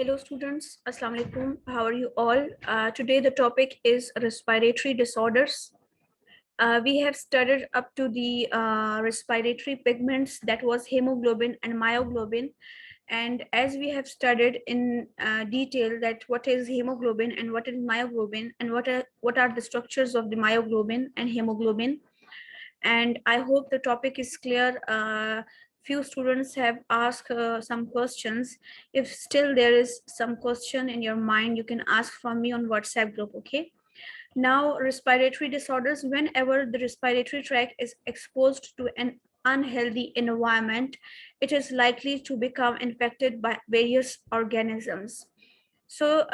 Hello students, Assalamu alaikum. How are you all? Today the topic is respiratory disorders. We have studied up to the respiratory pigments, that was hemoglobin and myoglobin. And as we have studied in detail that what is hemoglobin and what is myoglobin and what are the structures of the myoglobin and hemoglobin, and I hope the topic is clear. Few students have asked some questions. If still there is some question in your mind, you can ask from me on WhatsApp group. Okay. Now, respiratory disorders, whenever the respiratory tract is exposed to an unhealthy environment, it is likely to become infected by various organisms. So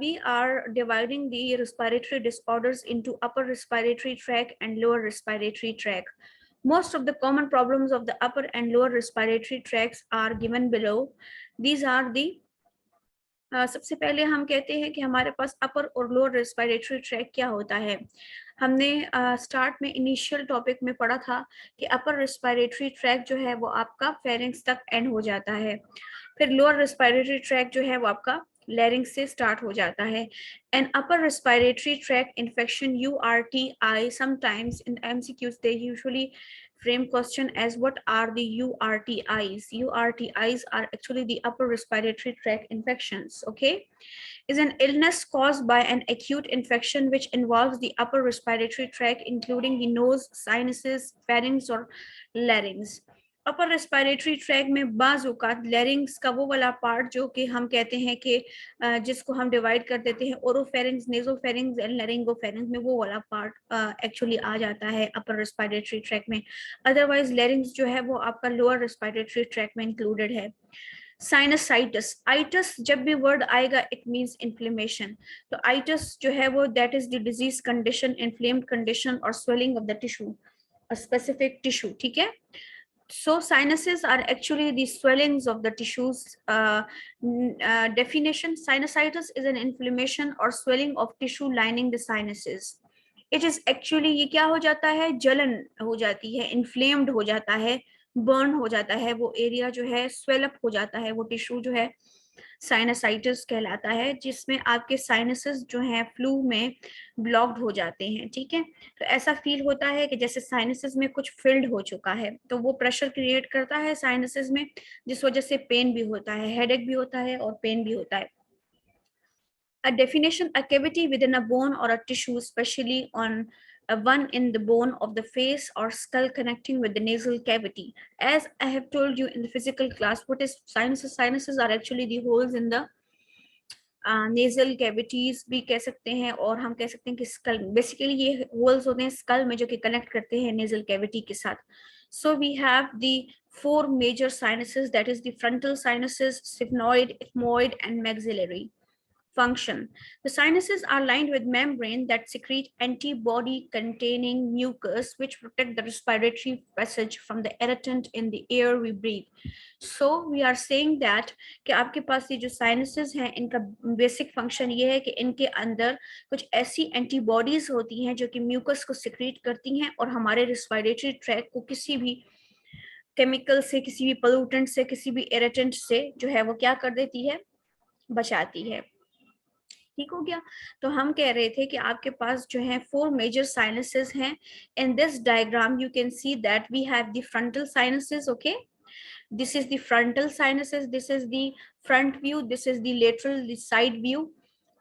we are dividing the respiratory disorders into upper respiratory tract and lower respiratory tract. Most of the common problems of the upper and lower respiratory tracts are given below. These are the सबसे पहले हम कहते हैं कि हमारे पास अपर और lower respiratory track क्या होता है। हमने स्टार्ट में इनिशियल टॉपिक में पढ़ा था कि अपर रेस्पिरेटरी ट्रैक जो है वो आपका फेरिंग्स तक एंड हो जाता है, फिर लोअर रेस्पिरेटरी ट्रैक जो है वो आपका लैरिंग्स से स्टार्ट हो जाता है। And upper respiratory track infection URTI, sometimes in MCQs they usually frame question as what are the URTIs. URTIs are actually the upper respiratory tract infections. Okay, is an illness caused by an acute infection which involves the upper respiratory tract, including the nose, sinuses, pharynx or larynx. Upper respiratory track में बाज औकात लैरिंग्स का वो वाला part जो कि हम कहते हैं कि जिसको हम डिवाइड कर देते हैं ओरोफेरिंग्स, नेजोफेरिंग्स एंड लैरिंगोफेरिंग्स में, वो वाला पार्ट एक्चुअली आ जाता है अपर रेस्पिरेटरी ट्रैक में। अदरवाइज लैरिंग्स जो है वो आपका लोअर रेस्पिरेटरी ट्रैक में इंक्लूडेड है। साइनसाइटिस, आइटस जब भी वर्ड आएगा इट मींस इन्फ्लेमेशन। तो आइटस जो है वो that is the disease condition, inflamed condition और swelling of the tissue, a specific tissue. ठीक है, so sinuses are actually the swellings of the tissues. Definition: sinusitis is an inflammation or swelling of tissue lining the sinuses. It is actually, ये क्या हो जाता है, जलन हो जाती है, inflamed हो जाता है, बर्न हो जाता है, वो एरिया जो है स्वेल अप हो जाता है, वो टिश्यू जो है साइनसाइटिस कहलाता है, जिसमें आपके साइनसेस जो हैं फ्लू में ब्लॉक्ड हो जाते हैं। ठीक है, तो ऐसा फील होता है कि जैसे साइनसेस में कुछ फिल्ड हो चुका है, तो वो प्रेशर क्रिएट करता है साइनसेस में, जिस वजह से पेन भी होता है, हेडेक भी होता है और पेन भी होता है। A definition: a cavity within a bone or a tissue, especially on one in the bone of the face or skull connecting with the nasal cavity. As I have told you in the physical class, what is sinuses? Sinuses are actually the holes in the nasal cavities भी कह सकते हैं, और हम कह सकते हैं कि स्कल, बेसिकली ये होल्स होते हैं स्कल में जो कि कनेक्ट करते हैं नेजल कैविटी के साथ। So we have the four major sinuses, that is the frontal sinuses, sphenoid, ethmoid and maxillary. Function: the sinuses are lined with membrane that secrete antibody containing mucus which protect the respiratory passage from the irritant in the air we breathe. So we are saying that कि आपके पास ये जो sinuses हैं इनका basic function ये है कि इनके अंदर कुछ ऐसी एंटीबॉडीज होती हैं जो कि म्यूकस को सिक्रीट करती हैं और हमारे रेस्पिरेटरी ट्रैक को किसी भी केमिकल से, किसी भी पोल्यूटेंट से, किसी भी इरिटेंट से जो है वो क्या कर देती है, बचाती है। ठीक हो गया। तो हम कह रहे थे कि आपके पास जो है फोर मेजर साइनसेस हैं। In this diagram you can see that we have the frontal sinuses. Okay, this is the frontal sinuses, this is the front view, this is the lateral, the side view,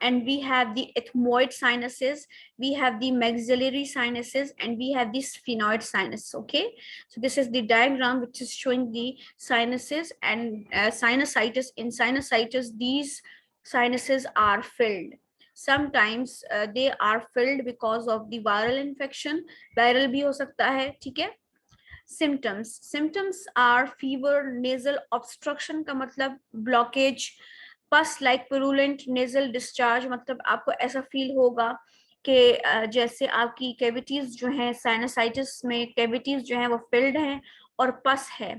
and we have the ethmoid sinuses, we have the maxillary sinuses, and we have the sphenoid sinus. Okay, so this is the diagram which is showing the sinuses and sinusitis. In sinusitis these sinuses are filled. Sometimes they are filled because of the viral infection, viral भी हो सकता है। ठीक है, symptoms are fever, nasal obstruction का मतलब blockage, pus like purulent nasal discharge, मतलब आपको ऐसा फील होगा कि जैसे आपकी कैविटीज जो हैं साइनसाइटिस में, कैविटीज जो हैं वो फिल्ड हैं और पस है।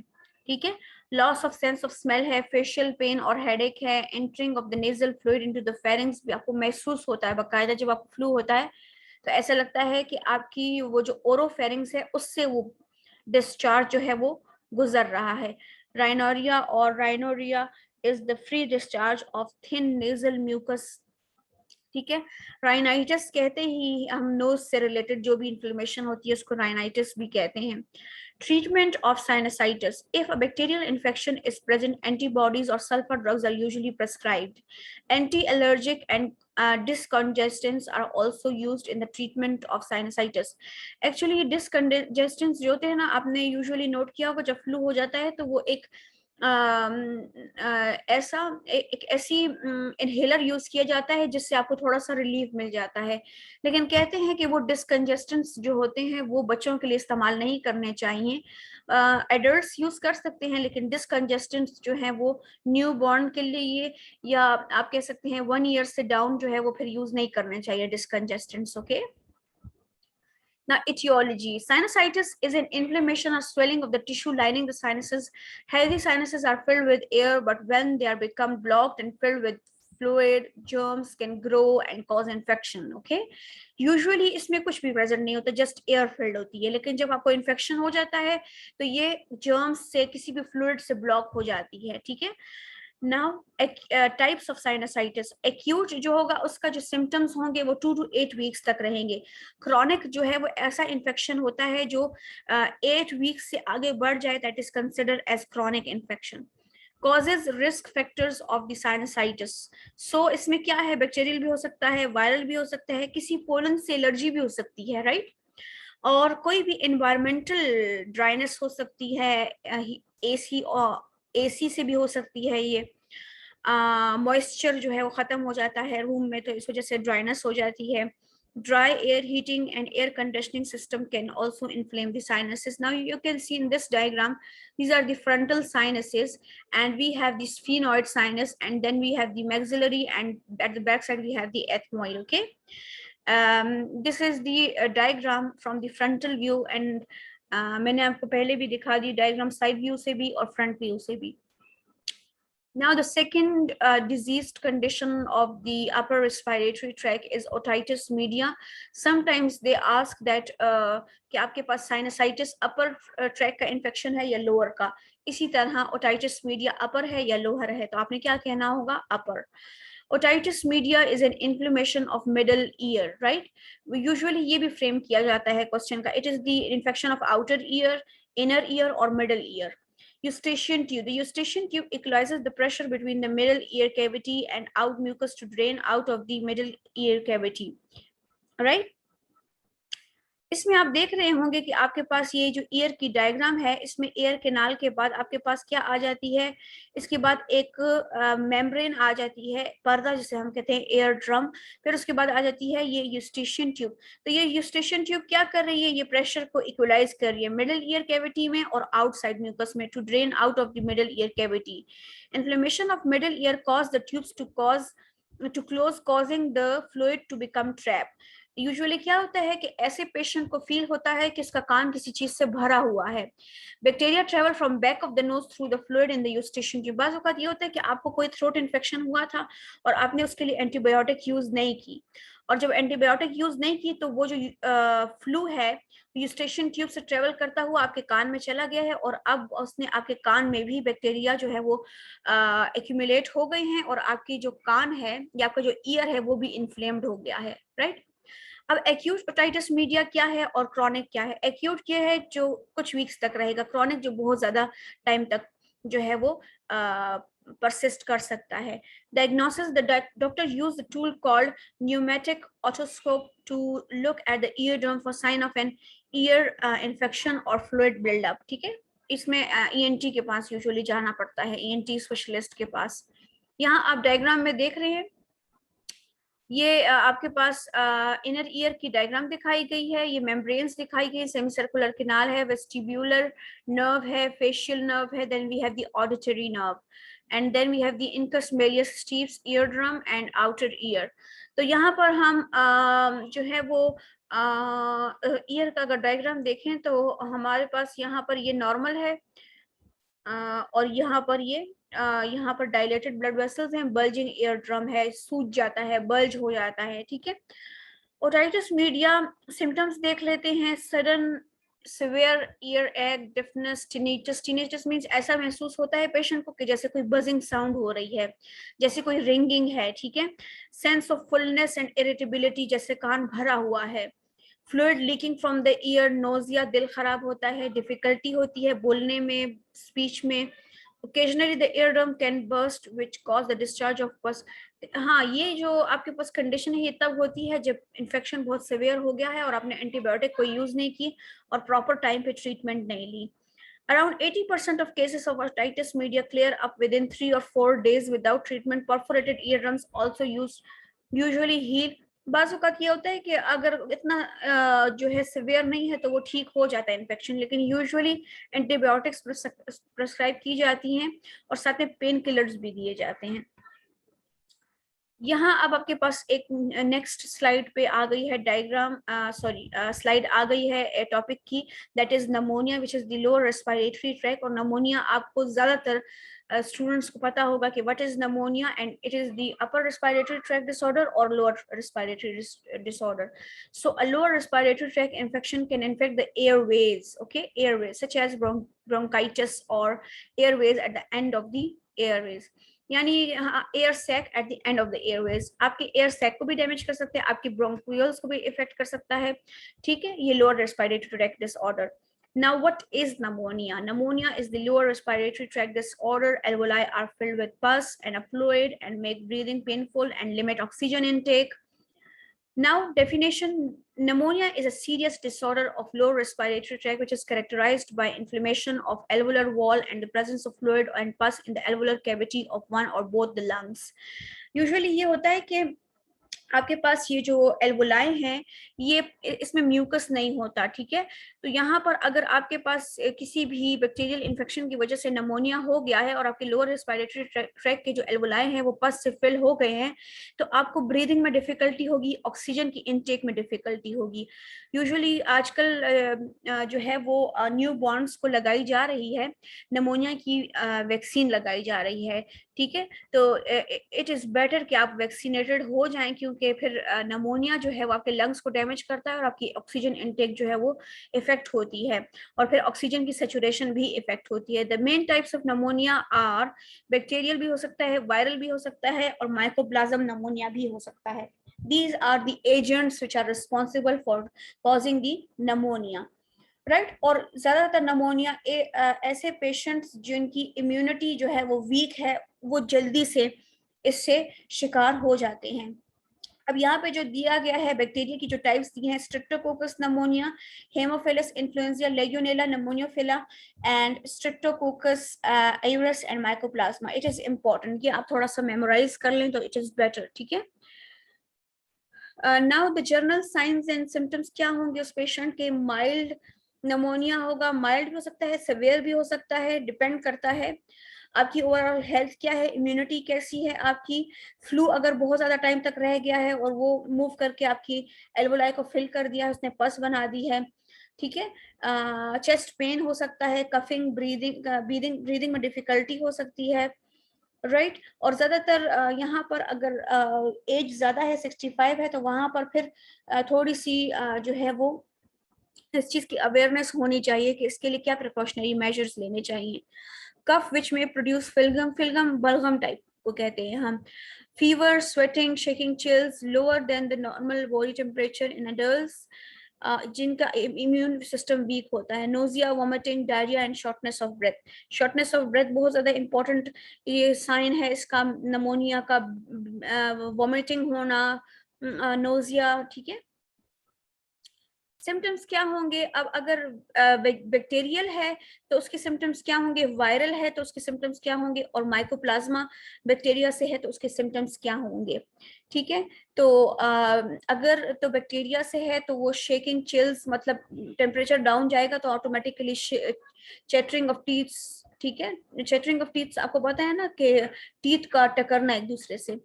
ठीक है, loss of sense of smell है, फेशियल पेन और हेडेक है, entering of the nasal fluid into the pharynx भी आपको महसूस होता है बाकायदा। जब आपको फ्लू होता है तो ऐसा लगता है कि आपकी वो जो ओरोफेरिंग्स है उससे वो डिस्चार्ज जो है वो गुजर रहा है। राइनोरिया और rhinorrhoea is the free discharge of thin nasal mucus. ठीक है, राइनाइटिस कहते ही हम नोज से रिलेटेड जो भी इन्फ्लेमेशन होती है उसको राइनाइटिस भी कहते हैं. Treatment of sinusitis. If a bacterial infection is present, antibodies or sulfur drugs are usually prescribed. Anti-allergic and discongestants are also used in the treatment of sinusitis. Actually, discongestants जो होते हैं ना, आपने usually note किया होगा जब flu हो जाता है तो वो एक ऐसा एक ऐसी इनहेलर यूज किया जाता है जिससे आपको थोड़ा सा रिलीफ मिल जाता है. लेकिन कहते हैं कि वो डिस्कंजेस्टेंट्स जो होते हैं वो बच्चों के लिए इस्तेमाल नहीं करने चाहिए. एडल्ट्स यूज कर सकते हैं, लेकिन डिस्कंजेस्टेंट्स जो हैं वो न्यू बॉर्न के लिए या आप कह सकते हैं 1 ईयर से डाउन जो है वो फिर यूज नहीं करने चाहिए डिस्कंजेस्टेंट्स. Okay. Now, etiology. Sinusitis is an inflammation or swelling of the tissue lining the sinuses. Healthy sinuses are filled with air, but when they are become blocked and filled with fluid, germs can grow and cause infection. Okay. Usually इसमें कुछ भी present नहीं होता, just air filled होती है. लेकिन जब आपको infection हो जाता है तो ये germs से किसी भी fluid से block हो जाती है. ठीक है. Now, types of sinusitis. Acute जो होगा उसका जो symptoms होंगे वो 2 to 8 weeks तक रहेंगे. Chronic जो है वो ऐसा infection होता है जो 8 weeks से आगे बढ़ जाए, that is considered as chronic infection. Causes, risk factors of the sinusitis. So इसमें क्या है, बैक्टीरियल भी हो सकता है, वायरल भी हो सकता है, किसी पोलन से एलर्जी भी हो सकती है, राइट. और कोई भी एनवायरमेंटल ड्राइनेस हो सकती है, एसी से भी हो सकती है. ये मॉइस्चर जो है वो खत्म हो जाता है रूम में तो इस वजह से ड्राइनेस हो जाती है. Dry air heating and air conditioning system can also inflame the sinuses. Now you can see in this diagram, these are the frontal sinuses, and we have the sphenoid sinus, and then we have the maxillary, and at the back side we have the ethmoid. Okay. This is the diagram from the frontal view, and मैंने आपको पहले भी दिखा दी diagram side view से भी और front view से भी. Now, the second diseased condition of the upper respiratory tract is otitis media. Sometimes they ask that कि आपके पास sinusitis upper tract का infection है या lower का. इसी तरह otitis media upper है या lower है, तो आपने क्या कहना होगा, upper. Otitis media is an inflammation of middle ear, right? Usually ये भी frame किया जाता है question का. It is the infection of outer ear, inner ear or middle ear. Eustachian tube. The eustachian tube equalizes the pressure between the middle ear cavity and out mucus to drain out of the middle ear cavity. Right? इसमें आप देख रहे होंगे कि आपके पास ये जो year की डायग्राम है, इसमें एयर कैनाल के बाद आपके पास क्या आ जाती है, इसके बाद एक मेम्ब्रेन आ जाती है, पर्दा जिसे हम कहते हैं एयर ड्रम. फिर उसके बाद आ जाती है ये यूस्टेशियन ट्यूब. तो ये यूस्टेशियन ट्यूब क्या कर रही है, ये प्रेशर को इक्वलाइज कर रही है मिडिल ईयर कैविटी में और आउटसाइड म्यूकस में to drain out of the middle ear cavity. Inflammation of middle ear cause the tubes to close causing the fluid to become trapped. Usually क्या होता है कि ऐसे पेशेंट को फील होता है कि इसका कान किसी चीज से भरा हुआ है. Bacteria travel from back of the nose through the fluid in the Eustachian tube. बाज़ औक़ात ये होता है कि आपको कोई थ्रोट इन्फेक्शन हुआ था और आपने उसके लिए एंटीबायोटिक यूज नहीं की, और जब एंटीबायोटिक यूज नहीं की तो वो जो फ्लू है यूस्टेशियन ट्यूब से ट्रेवल करता हुआ आपके कान में चला गया है, और अब उसने आपके कान में भी बैक्टीरिया जो है वो एक्यूमुलेट हो गए हैं, और आपकी जो कान है या आपका जो ईयर है वो भी इन्फ्लेम्ड हो गया है, राइट. अब एक्यूट ओटाइटिस मीडिया क्या है और क्रॉनिक क्या है. एक्यूट क्या है जो कुछ वीक्स तक रहेगा, क्रॉनिक जो बहुत ज्यादा टाइम तक जो है वो परसिस्ट कर सकता है. Diagnosis, the doctor use the tool called pneumatic otoscope to look at the eardrum for sign of an ear infection और फ्लूइड बिल्डअप. ठीक है, इसमें ईएनटी के पास यूजुअली जाना पड़ता है, ईएनटी स्पेशलिस्ट के पास. यहाँ आप डायग्राम में देख रहे हैं, ये आपके पास इनर ईयर की डायग्राम दिखाई गई है, ये मेम्ब्रेन्स दिखाई गई, सेमी सर्कुलर किनाल है, वेस्टिब्यूलर नर्व है, फेशियल नर्व है, then we have the auditory nerve, and then we have the incus malleus stapes eardrum and outer ear. तो यहाँ पर हम जो है वो ईयर का अगर डायग्राम देखें तो हमारे पास यहाँ पर ये नॉर्मल है, और यहाँ पर डायलेटेड ब्लड वेसल्स हैं, बल्जिंग ईयर ड्रम है, सूज जाता है, बल्ज हो जाता है. ठीक है. ओटाइटिस मीडिया सिम्टम्स देख लेते हैं. Sudden severe ear ache, deafness, tinnitus. Tinnitus means ऐसा महसूस होता है पेशेंट को कि जैसे कोई बजिंग साउंड हो रही है, जैसे कोई रिंगिंग है, ठीक है। Sense of fullness and irritability, जैसे कान भरा हुआ है। Fluid leaking from the year, nausea, दिल खराब होता है, डिफिकल्टी होती है बोलने में, स्पीच में। Occasionally the eardrum can burst which cause the discharge of pus। हाँ, ये जो आपके पास कंडीशन है ये तब होती है जब इन्फेक्शन बहुत सिवियर हो गया है और आपने एंटीबायोटिक कोई यूज नहीं की और प्रॉपर टाइम पे ट्रीटमेंट नहीं ली। Around 80% of cases of otitis media clear up within 3 or 4 days without treatment. Perforated eardrums also usually heal। बाजुकात ये होता है कि अगर इतना जो है सिवियर नहीं है तो वो ठीक हो जाता है इन्फेक्शन, लेकिन यूजुअली एंटीबायोटिक्स प्रिस्क्राइब की जाती हैं और साथ में पेन किलर्स भी दिए जाते हैं। यहाँ अब आपके पास एक नेक्स्ट स्लाइड पे आ गई है डायग्राम, सॉरी स्लाइड आ गई है टॉपिक की, that is pneumonia which is the lower respiratory tract. और नमोनिया आपको ज्यादातर स्टूडेंट्स को पता होगा कि what is pneumonia, and it is the upper respiratory tract disorder और lower respiratory disorder. So a lower respiratory tract infection can infect the airways, okay, airways such as bronchitis or airways at the end of the airways, यानी air sac at the end of the airways. आपके air sac को भी damage कर सकते हैं, आपकी bronchioles को भी इफेक्ट कर सकता है, ठीक है। ये lower respiratory tract disorder. Now, what is pneumonia? Pneumonia is the lower respiratory tract disorder. Alveoli are filled with pus and a fluid and make breathing painful and limit oxygen intake. Now, definition: pneumonia is a serious disorder of lower respiratory tract which is characterized by inflammation of alveolar wall and the presence of fluid and pus in the alveolar cavity of one or both the lungs. Usually ये होता है कि आपके पास ये जो alveoli हैं ये इसमें म्यूकस नहीं होता, ठीक है। तो यहाँ पर अगर आपके पास किसी भी बैक्टीरियल इन्फेक्शन की वजह से नमोनिया हो गया है और आपके लोअर रेस्पिरेटरी ट्रैक के जो एल्वोलाई हैं वो पस से फिल हो गए हैं, तो आपको ब्रीदिंग में डिफिकल्टी होगी, ऑक्सीजन की इनटेक में डिफिकल्टी होगी। यूजुअली आजकल जो है वो न्यू बॉर्न्स को लगाई जा रही है, नमोनिया की वैक्सीन लगाई जा रही है, ठीक है। तो इट इज बेटर कि आप वैक्सीनेटेड हो जाएं, क्योंकि फिर नमोनिया जो है वो आपके लंग्स को डैमेज करता है और आपकी ऑक्सीजन इनटेक जो है वो इफेक्ट होती है, और फिर ऑक्सीजन की सैचुरेशन भी इफेक्ट होती है। The main types of pneumonia are, bacterial भी हो सकता है, वायरल भी हो सकता है, और माइकोप्लाज्म नमोनिया भी हो सकता है। These are the agents which are responsible for causing the pneumonia, right. और ज्यादातर नमोनिया ऐसे पेशेंट्स जिनकी इम्यूनिटी जो है वो वीक है वो जल्दी से इससे शिकार हो जाते हैं। अब यहाँ पे जो दिया गया है बैक्टीरिया की जो टाइप्स दी हैं: streptococcus pneumonia, haemophilus influenza, legionella pneumophila and streptococcus aureus and mycoplasma. It is important कि आप थोड़ा सा मेमोराइज कर लें तो इट इज बेटर, ठीक है। Now the journal science and symptoms क्या होंगे उस पेशेंट के? माइल्ड नमोनिया होगा, माइल्ड भी हो सकता है, सिवियर भी हो सकता है, डिपेंड करता है आपकी ओवरऑल हेल्थ क्या है, इम्यूनिटी कैसी है आपकी। फ्लू अगर बहुत ज्यादा टाइम तक रह गया है और वो मूव करके आपकी एल्वोलाई को फिल कर दिया है, उसने पस बना दी है, ठीक है। चेस्ट पेन हो सकता है, कफिंग, ब्रीदिंग में डिफिकल्टी हो सकती है, राइट। और ज्यादातर यहाँ पर अगर एज ज्यादा है, 65 है, तो वहां पर फिर थोड़ी सी जो है वो इस चीज की अवेयरनेस होनी चाहिए कि इसके लिए क्या प्रिकॉशनरी मेजर्स लेने चाहिए। कफ विच में प्रोड्यूस फिलगम, फिलगम बलगम टाइप को कहते हैं हम। Fever, sweating, shaking, chills lower than the normal body temperature in adults जिनका इम्यून सिस्टम वीक होता है। Nausea, vomiting, diarrhoea and shortness of breath. Shortness of breath बहुत ज्यादा इंपॉर्टेंट ये साइन है इसका, नमोनिया का। वॉमिटिंग होना, नोजिया, ठीक है। सिम्टम्स क्या होंगे? अब अगर बैक्टीरियल है तो उसके सिम्टम्स क्या होंगे, वायरल है तो उसके सिम्टम्स क्या होंगे, और माइकोप्लाज्मा बैक्टीरिया से है तो उसके सिम्टम्स क्या होंगे, ठीक है। तो अगर तो बैक्टीरिया से है तो वो शेकिंग, चिल्स, मतलब टेम्परेचर डाउन जाएगा तो ऑटोमेटिकली चैटरिंग ऑफ टीथ्स, ठीक है। चैटरिंग ऑफ टीथ्स आपको पता है ना कि टीथ का टकरना एक दूसरे से।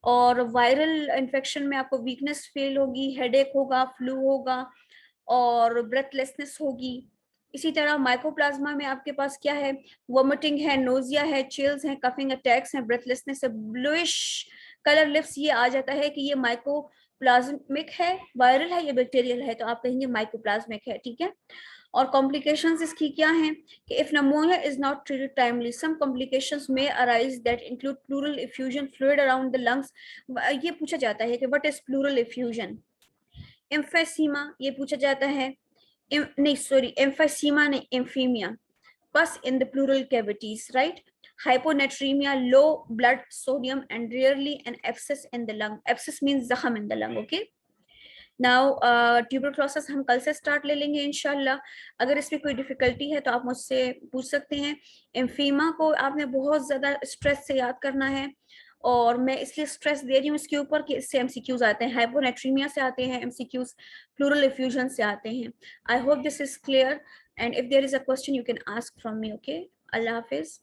और वायरल इन्फेक्शन में आपको वीकनेस फील होगी, हेडेक होगा, फ्लू होगा और ब्रेथलेसनेस होगी। इसी तरह माइकोप्लाज्मा में आपके पास क्या है? वोमिटिंग है, नोजिया है, चिल्स है, कफिंग अटैक्स है, ब्रेथलेसनेस है, ब्लूइश कलर लिप्स। ये आ जाता है कि ये माइकोप्लाज्मिक है, वायरल है या बैक्टीरियल है, तो आप कहेंगे माइकोप्लाज्मिक है, ठीक है। और कॉम्प्लिकेशंस इसकी क्या हैं कि if pneumonia is not treated timely some complications may arise that include pleural effusion fluid around the lungs. ये पूछा जाता है कि what is pleural effusion. Emphysema ये पूछा जाता है, नहीं सॉरी एम्फेसीमा नहीं एम्फीमिया, pus in the pleural cavities, right? Hyponatremia, low blood sodium, and rarely an abscess in the lung. Abscess means zakham in the lung, okay? Now, tuberculosis हम कल से start ले लेंगे इंशाल्लाह। अगर इसमें कोई डिफिकल्टी है तो आप मुझसे पूछ सकते हैं। एम्फीमा को आपने बहुत ज़्यादा स्ट्रेस से याद करना है, और मैं इसलिए स्ट्रेस दे रही हूँ इसके ऊपर कि इससे एमसीक्यूज आते हैं, हाइपोनेट्रीमिया से आते हैं एमसीक्यूज, प्लूरल इफ्यूजन से आते हैं। I hope this is clear, and if there is a question you can ask from me, okay. अल्लाह हाफिज।